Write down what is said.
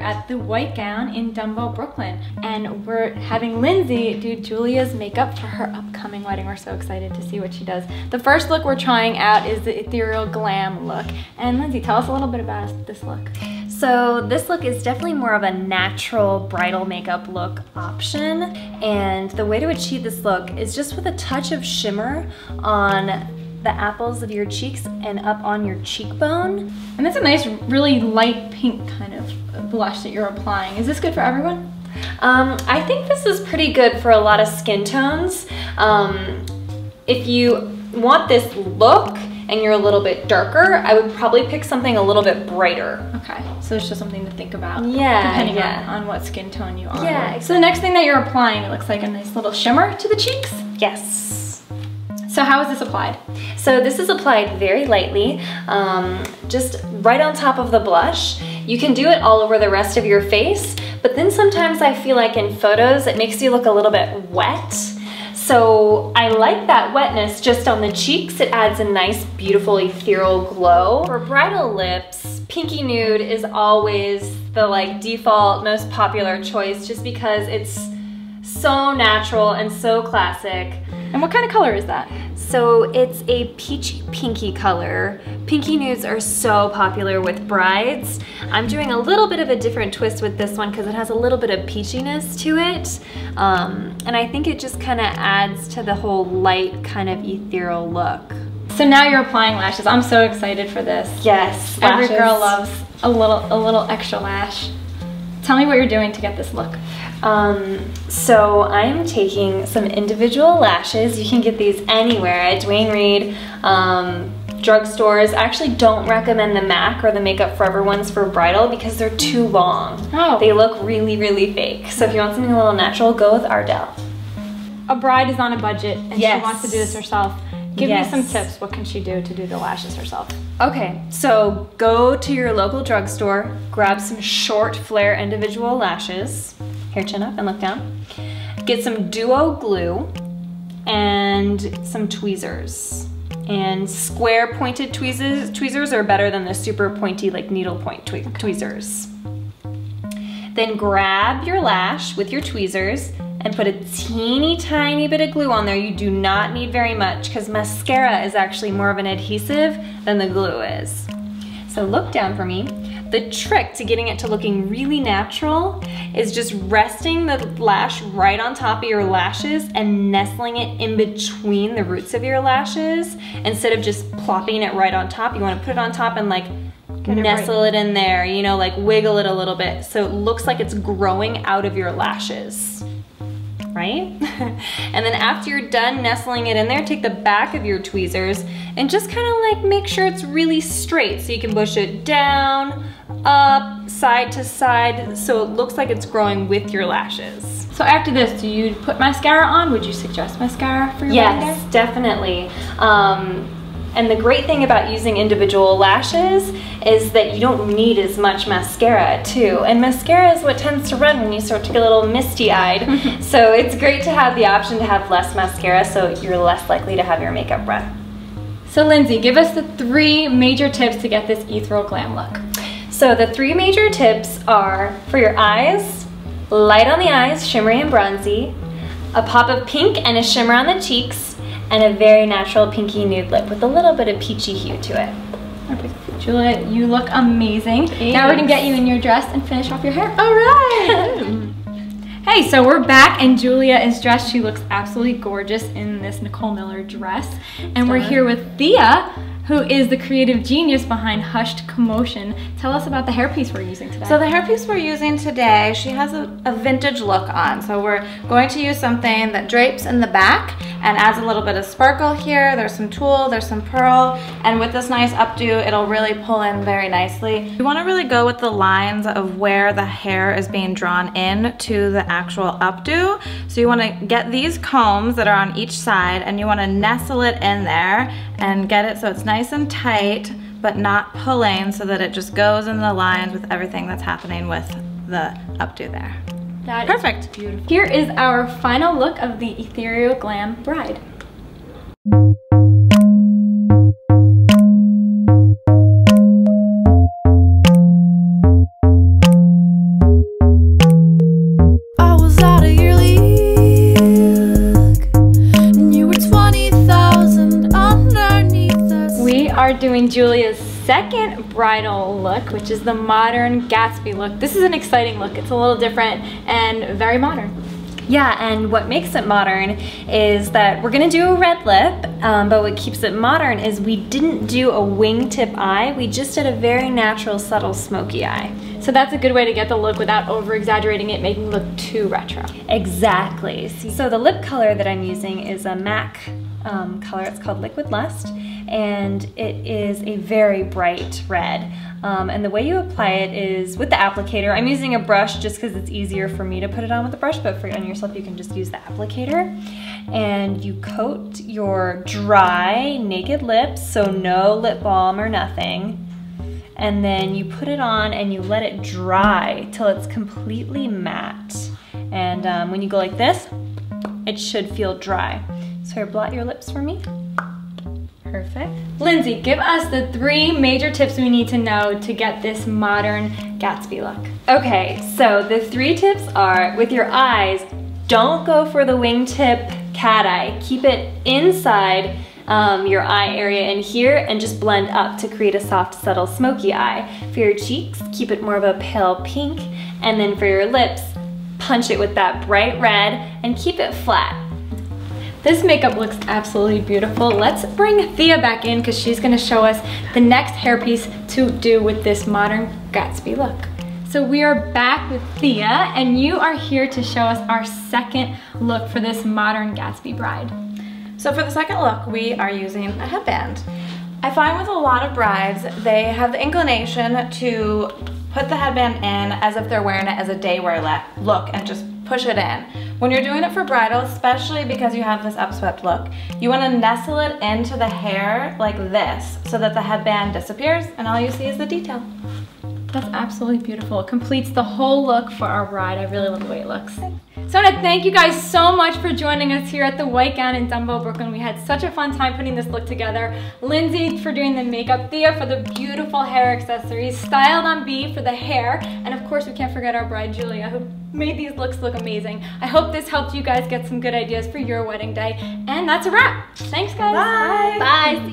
at the White Gown in Dumbo, Brooklyn. And we're having Lindsay do Julia's makeup for her upcoming wedding. We're so excited to see what she does. The first look we're trying out is the ethereal glam look. And Lindsay, tell us a little bit about this look. So this look is definitely more of a natural bridal makeup look option. And the way to achieve this look is just with a touch of shimmer on the apples of your cheeks and up on your cheekbone. And that's a nice, really light pink kind of blush that you're applying. Is this good for everyone? I think this is pretty good for a lot of skin tones. If you want this look and you're a little bit darker, I would probably pick something a little bit brighter. Okay, so it's just something to think about. Yeah, depending on what skin tone you are. Yeah. So the next thing that you're applying, it looks like a nice little shimmer to the cheeks. Yes. So how is this applied? So this is applied very lightly, just right on top of the blush. You can do it all over the rest of your face, but then sometimes I feel like in photos it makes you look a little bit wet. So I like that wetness just on the cheeks. It adds a nice, beautiful, ethereal glow. For bridal lips, pinky nude is always the default, most popular choice just because it's so natural and so classic. And what kind of color is that? So it's a peachy pinky color. Pinky nudes are so popular with brides. I'm doing a little bit of a different twist with this one because it has a little bit of peachiness to it. And I think it just kind of adds to the whole light kind of ethereal look. So now you're applying lashes. I'm so excited for this. Yes, lashes. Every girl loves a little extra lash. Tell me what you're doing to get this look. So I'm taking some individual lashes. You can get these anywhere at Duane Reade, drugstores. I actually don't recommend the MAC or the Makeup Forever ones for bridal because they're too long. Oh. They look really, really fake. So if you want something a little natural, go with Ardell. A bride is on a budget and Yes. she wants to do this herself. Give Yes. me some tips. What can she do to do the lashes herself? Okay, so go to your local drugstore, grab some short flare individual lashes. Here, chin up and look down. Get some duo glue and some tweezers. And square pointed tweezers are better than the super pointy needle point tweezers. Then grab your lash with your tweezers and put a teeny tiny bit of glue on there. You do not need very much because mascara is actually more of an adhesive than the glue is. So look down for me. The trick to getting it to looking really natural is just resting the lash right on top of your lashes and nestling it in between the roots of your lashes. Instead of just plopping it right on top, you want to put it on top and nestle it in there, you know, wiggle it a little bit so it looks like it's growing out of your lashes. Right? And then after you're done nestling it in there, take the back of your tweezers and just kind of make sure it's really straight so you can push it down, up, side to side so it looks like it's growing with your lashes. So after this, do you put mascara on? Would you suggest mascara for your wedding day? Yes, definitely. And the great thing about using individual lashes is that you don't need as much mascara too. And mascara is what tends to run when you start to get a little misty-eyed. So it's great to have the option to have less mascara so you're less likely to have your makeup run. So Lindsay, give us the 3 major tips to get this ethereal glam look. So the 3 major tips are for your eyes, light on the eyes, shimmery and bronzy, a pop of pink and a shimmer on the cheeks, and a very natural pinky nude lip with a little bit of peachy hue to it. Perfect. Julia, you look amazing. Thanks. Now we're gonna get you in your dress and finish off your hair. All right. Hey, so we're back and Julia is dressed. She looks absolutely gorgeous in this Nicole Miller dress. And we're here with Thea, who is the creative genius behind Hushed Commotion. Tell us about the hairpiece we're using today. So the hairpiece we're using today, she has a vintage look on. So we're going to use something that drapes in the back and adds a little bit of sparkle here. There's some tulle, there's some pearl, and with this nice updo, it'll really pull in very nicely. You wanna really go with the lines of where the hair is being drawn in to the actual updo. So you wanna get these combs that are on each side and you wanna nestle it in there and get it so it's nice and tight, but not pulling so that it just goes in the lines with everything that's happening with the updo there. That Perfect. is beautiful. Here is our final look of the ethereal glam bride. are doing Julia's second bridal look, which is the modern Gatsby look. This is an exciting look. It's a little different and very modern. Yeah, and what makes it modern is that we're gonna do a red lip, but what keeps it modern is we didn't do a wingtip eye, we just did a very natural, subtle, smoky eye. So that's a good way to get the look without over-exaggerating it, making it look too retro. Exactly. So the lip color that I'm using is a MAC color, it's called Liquid Lust, and it is a very bright red. And the way you apply it is with the applicator. I'm using a brush just because it's easier for me to put it on with a brush, but on yourself you can just use the applicator. And you coat your dry, naked lips, so no lip balm or nothing. And then you put it on and you let it dry till it's completely matte. And when you go like this, it should feel dry. So here, blot your lips for me. Perfect. Lindsay, give us the 3 major tips we need to know to get this modern Gatsby look. Okay, so the 3 tips are, with your eyes, don't go for the wingtip cat eye. Keep it inside your eye area in here and just blend up to create a soft, subtle, smoky eye. For your cheeks, keep it more of a pale pink, and then for your lips, punch it with that bright red and keep it flat. This makeup looks absolutely beautiful. Let's bring Thea back in because she's gonna show us the next hairpiece to do with this modern Gatsby look. So we are back with Thea, and you are here to show us our second look for this modern Gatsby bride. So for the second look, we are using a headband. I find with a lot of brides, they have the inclination to put the headband in as if they're wearing it as a day wear look and just push it in. When you're doing it for bridal, especially because you have this upswept look, you want to nestle it into the hair like this so that the headband disappears and all you see is the detail. That's absolutely beautiful. It completes the whole look for our bride. I really love the way it looks. So I want to thank you guys so much for joining us here at the White Gown in Dumbo, Brooklyn. We had such a fun time putting this look together. Lindsay for doing the makeup, Thea for the beautiful hair accessories, Styled on B for the hair, and of course we can't forget our bride Julia, who made these looks look amazing. I hope this helped you guys get some good ideas for your wedding day. And that's a wrap. Thanks guys. Bye. Bye.